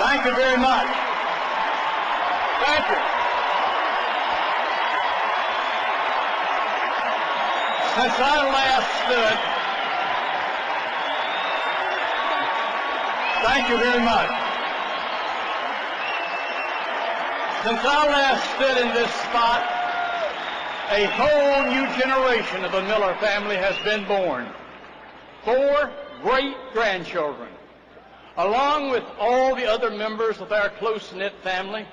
Thank you very much. Thank you. Since I last stood, thank you very much. Since I last stood in this spot, a whole new generation of the Miller family has been born. 4 great-grandchildren. Along with all the other members of our close-knit family,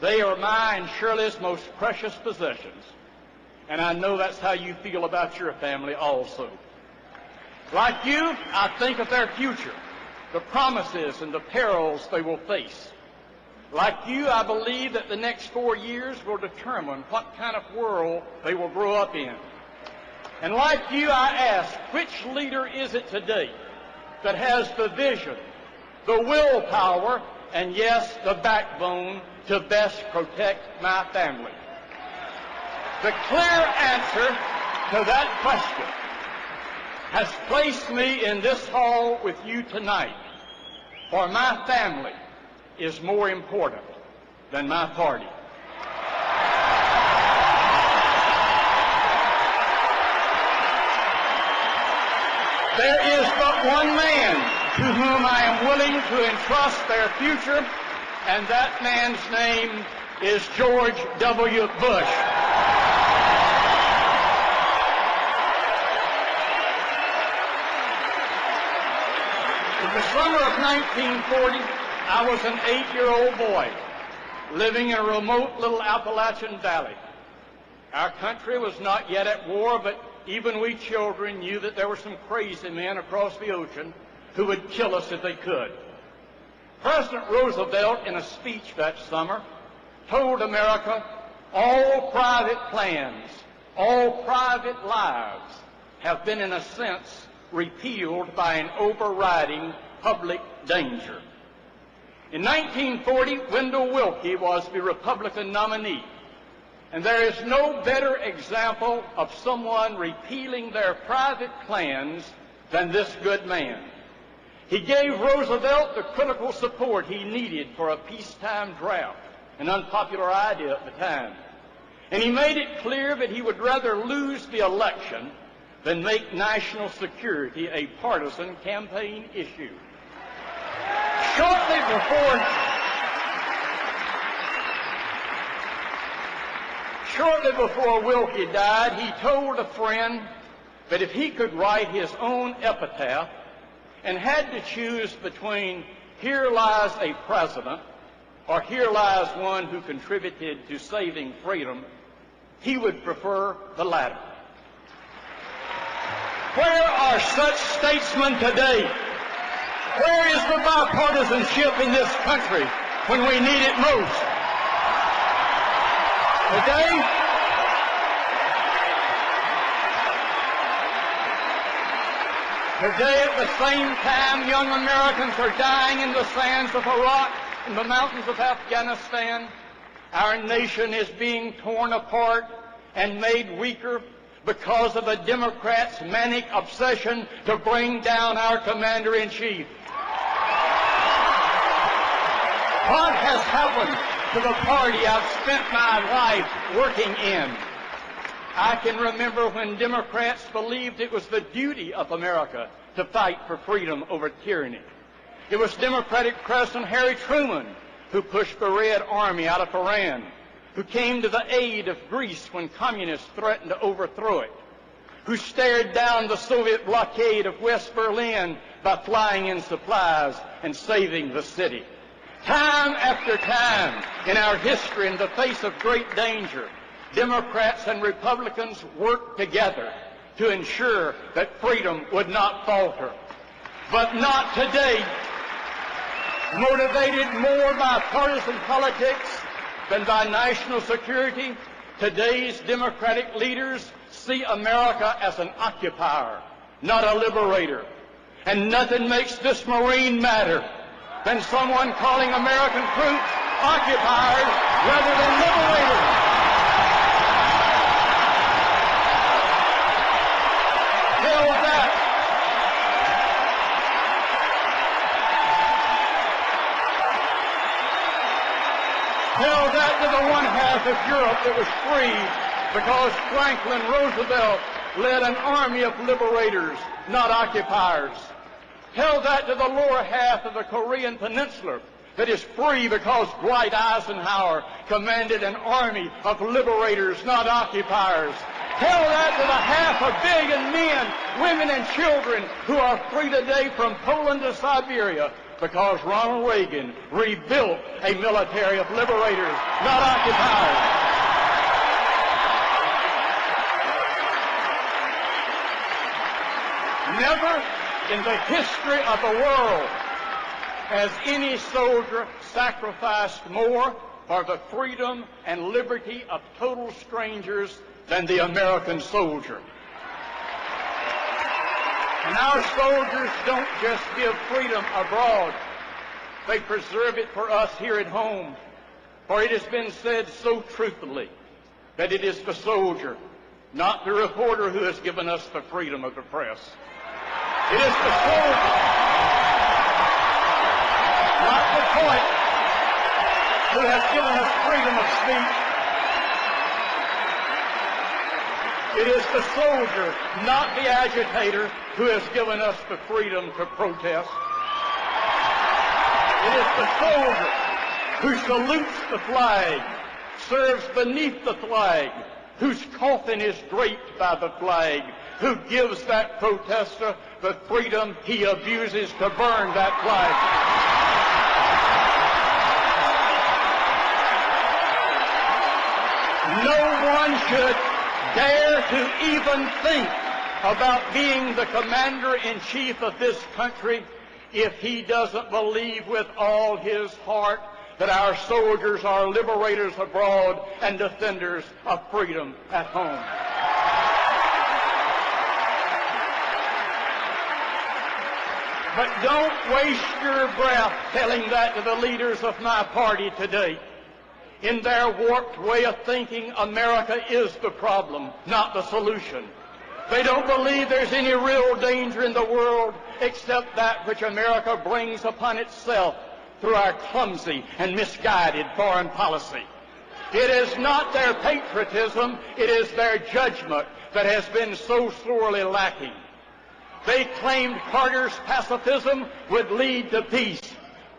they are my and Shirley's most precious possessions. And I know that's how you feel about your family also. Like you, I think of their future, the promises and the perils they will face. Like you, I believe that the next 4 years will determine what kind of world they will grow up in. And like you, I ask, which leader is it today that has the vision, the willpower, and yes, the backbone to best protect my family? The clear answer to that question has placed me in this hall with you tonight, for my family is more important than my party. There is but one man to whom I am willing to entrust their future, and that man's name is George W. Bush. In the summer of 1940, I was an 8-year-old boy living in a remote little Appalachian valley. Our country was not yet at war, but even we children knew that there were some crazy men across the ocean who would kill us if they could. President Roosevelt, in a speech that summer, told America, all private plans, all private lives have been, in a sense, repealed by an overriding public danger. In 1940, Wendell Willkie was the Republican nominee, and there is no better example of someone repealing their private plans than this good man. He gave Roosevelt the critical support he needed for a peacetime draft, an unpopular idea at the time. And he made it clear that he would rather lose the election than make national security a partisan campaign issue. Shortly before Willkie died, he told a friend that if he could write his own epitaph and had to choose between "Here lies a president" or "Here lies one who contributed to saving freedom," he would prefer the latter. Where are such statesmen today? Where is the bipartisanship in this country when we need it most? Today, at the same time, young Americans are dying in the sands of Iraq and the mountains of Afghanistan. Our nation is being torn apart and made weaker because of the Democrats' manic obsession to bring down our commander-in-chief. What has happened to the party I've spent my life working in? I can remember when Democrats believed it was the duty of America to fight for freedom over tyranny. It was Democratic President Harry Truman who pushed the Red Army out of Iran, who came to the aid of Greece when communists threatened to overthrow it, who stared down the Soviet blockade of West Berlin by flying in supplies and saving the city. Time after time in our history, in the face of great danger, Democrats and Republicans worked together to ensure that freedom would not falter. But not today. Motivated more by partisan politics than by national security, today's Democratic leaders see America as an occupier, not a liberator. And nothing makes this Marine madder than someone calling American troops occupiers rather than liberators. Hell with that. half of Europe that was free because Franklin Roosevelt led an army of liberators, not occupiers. Tell that to the lower half of the Korean Peninsula that is free because Dwight Eisenhower commanded an army of liberators, not occupiers. Tell that to the half a billion men, women, and children who are free today from Poland to Siberia because Ronald Reagan rebuilt a military of liberators, not occupiers. Never in the history of the world has any soldier sacrificed more for the freedom and liberty of total strangers than the American soldier. And our soldiers don't just give freedom abroad. They preserve it for us here at home. For it has been said so truthfully that it is the soldier, not the reporter, who has given us the freedom of the press. It is the soldier, not the poet, who has given us freedom of speech. It is the soldier, not the agitator, who has given us the freedom to protest. It is the soldier who salutes the flag, serves beneath the flag, whose coffin is draped by the flag, who gives that protester the freedom he abuses to burn that flag. No one should dare to even think about being the commander-in-chief of this country if he doesn't believe with all his heart that our soldiers are liberators abroad and defenders of freedom at home. But don't waste your breath telling that to the leaders of my party today. In their warped way of thinking, America is the problem, not the solution. They don't believe there's any real danger in the world except that which America brings upon itself through our clumsy and misguided foreign policy. It is not their patriotism, it is their judgment that has been so sorely lacking. They claimed Carter's pacifism would lead to peace.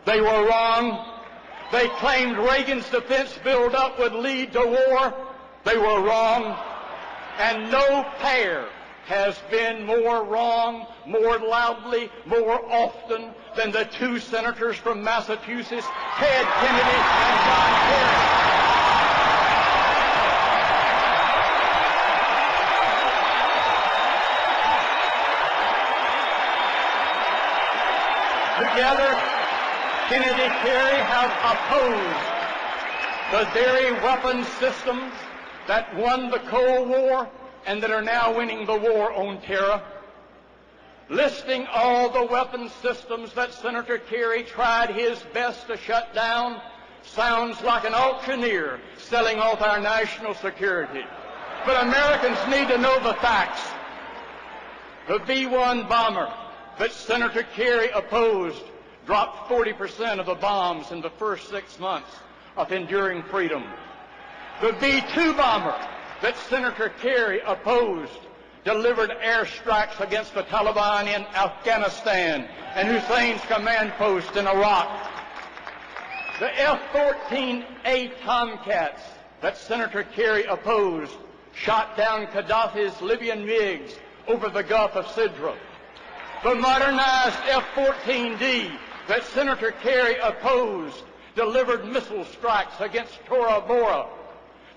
They were wrong. They claimed Reagan's defense build-up would lead to war. They were wrong. And no pair has been more wrong, more loudly, more often than the two senators from Massachusetts, Ted Kennedy and John Kerry. Together, Kennedy Kerry have opposed the very weapon systems that won the Cold War and that are now winning the war on terror. Listing all the weapon systems that Senator Kerry tried his best to shut down sounds like an auctioneer selling off our national security. But Americans need to know the facts. The B-1 bomber that Senator Kerry opposed dropped 40% of the bombs in the first 6 months of enduring freedom. The B-2 bomber that Senator Kerry opposed delivered airstrikes against the Taliban in Afghanistan and Hussein's command post in Iraq. The F-14A Tomcats that Senator Kerry opposed shot down Gaddafi's Libyan MiGs over the Gulf of Sidra. The modernized F-14D that Senator Kerry opposed delivered missile strikes against Tora Bora.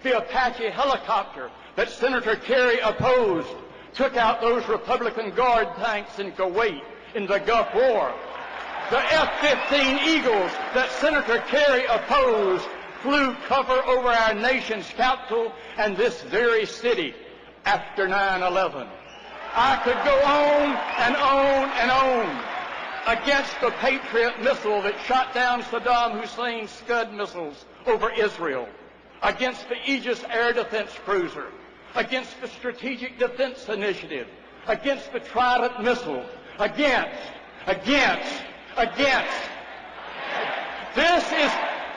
The Apache helicopter that Senator Kerry opposed took out those Republican Guard tanks in Kuwait in the Gulf War. The F-15 Eagles that Senator Kerry opposed flew cover over our nation's capital and this very city after 9/11. I could go on and on and on against the Patriot missile that shot down Saddam Hussein's Scud missiles over Israel, against the Aegis air defense cruiser, against the Strategic Defense Initiative, against the Trident missile, against.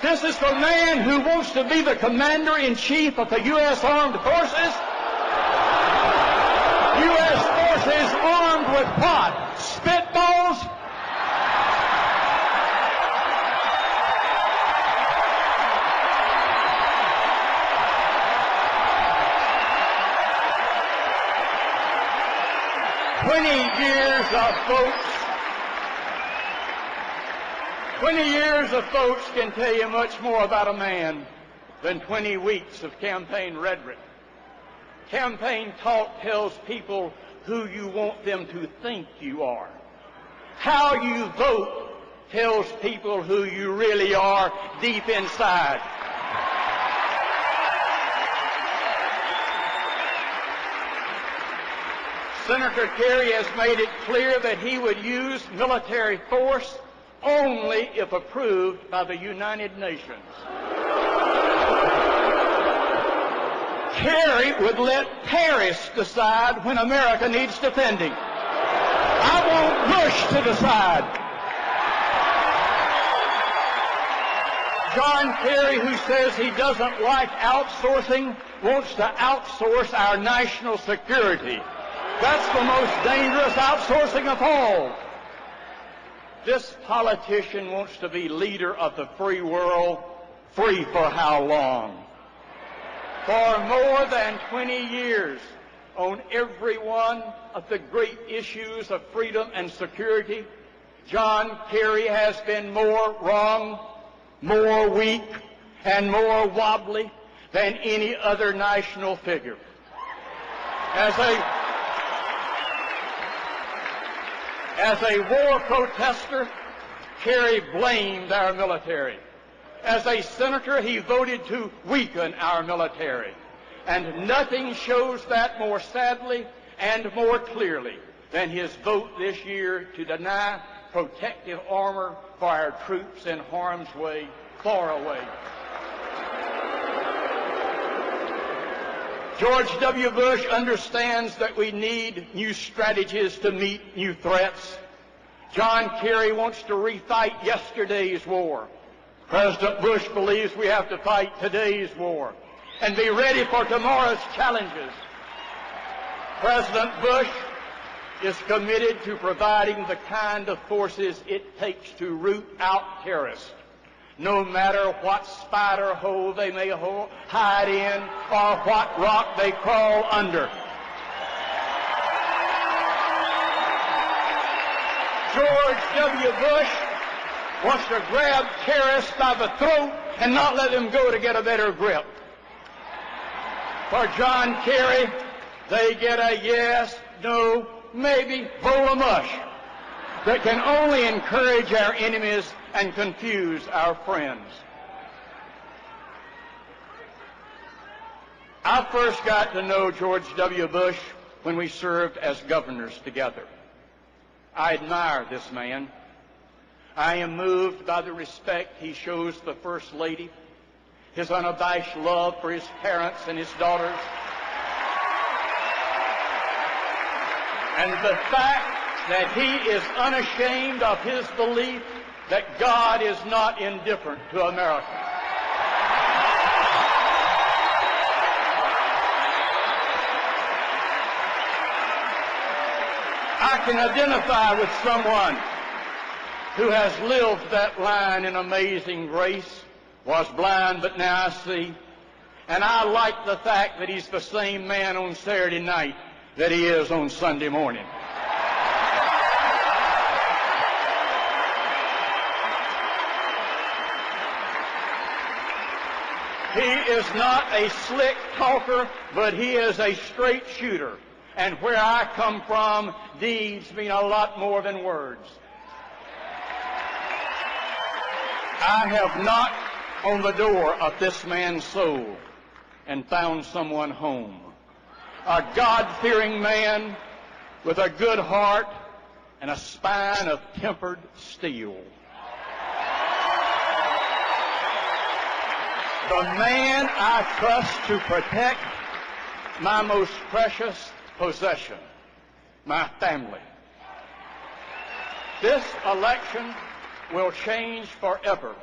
This is the man who wants to be the commander-in-chief of the U.S. Armed Forces. U.S. forces armed with what? Spitballs? Twenty years of votes can tell you much more about a man than 20 weeks of campaign rhetoric. Campaign talk tells people who you want them to think you are. How you vote tells people who you really are deep inside. Senator Kerry has made it clear that he would use military force only if approved by the United Nations. Kerry would let Paris decide when America needs defending. I want Bush to decide. John Kerry, who says he doesn't like outsourcing, wants to outsource our national security. That's the most dangerous outsourcing of all. This politician wants to be leader of the free world. Free for how long? For more than 20 years, on every one of the great issues of freedom and security, John Kerry has been more wrong, more weak, and more wobbly than any other national figure. As a war protester, Kerry blamed our military. As a senator, he voted to weaken our military. And nothing shows that more sadly and more clearly than his vote this year to deny protective armor for our troops in harm's way, far away. George W. Bush understands that we need new strategies to meet new threats. John Kerry wants to refight yesterday's war. President Bush believes we have to fight today's war and be ready for tomorrow's challenges. President Bush is committed to providing the kind of forces it takes to root out terrorists, no matter what spider hole they may hide in or what rock they crawl under. George W. Bush wants to grab terrorists by the throat and not let them go to get a better grip. For John Kerry, they get a yes, no, maybe bowl of mush that can only encourage our enemies and confuse our friends. I first got to know George W. Bush when we served as governors together. I admire this man. I am moved by the respect he shows the First Lady, his unabashed love for his parents and his daughters, and the fact that he is unashamed of his belief that God is not indifferent to America. I can identify with someone who has lived that line in amazing grace, was blind but now I see, and I like the fact that he's the same man on Saturday night that he is on Sunday morning. He is not a slick talker, but he is a straight shooter. And where I come from, deeds mean a lot more than words. I have knocked on the door of this man's soul and found someone home. A God-fearing man with a good heart and a spine of tempered steel. The man I trust to protect my most precious possession, my family. This election will change forever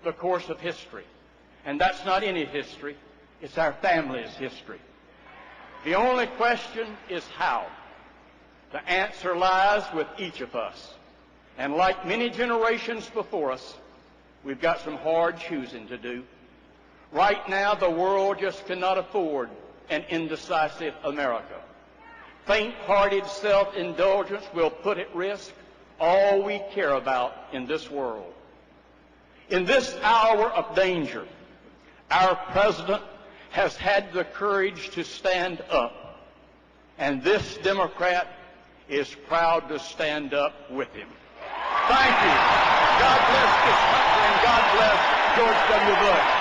the course of history. And that's not any history. It's our family's history. The only question is how. The answer lies with each of us. And like many generations before us, we've got some hard choosing to do. Right now, the world just cannot afford an indecisive America. Faint-hearted self-indulgence will put at risk all we care about in this world. In this hour of danger, our president has had the courage to stand up, and this Democrat is proud to stand up with him. Thank you. God bless this country, and God bless George W. Bush.